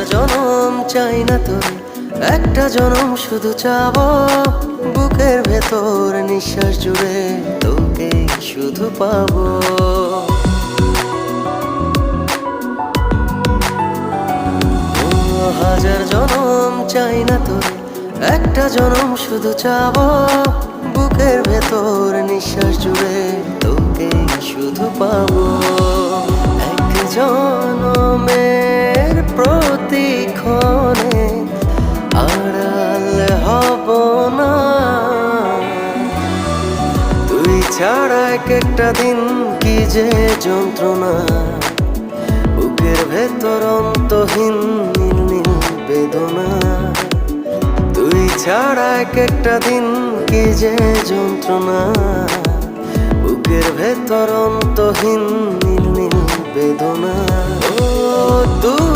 হাজার জনম চাই না তোর, একটা জনম শুধু চাবো। বুকের ভেতর নিঃশ্বাস জুড়ে তোকে শুধু পাবো। হাজার জনম চাই না তোর, একটা জনম শুধু চাবো। বুকের ভেতর নিঃশ্বাস জুড়ে তোকে শুধু পাবো। এক জনমের প্রতিক্ষণে আড়াল হব না, তুই ছাড়া এক একটা দিন কি যে যন্ত্রণা। বুকের ভেতর অন্তহীন নীল নীল বেদনা, তুই ছাড়া এক একটা দিন কি যে যন্ত্রণা। বুকের ভেতর অন্তহীন নীল নীল বেদনা। ও তুই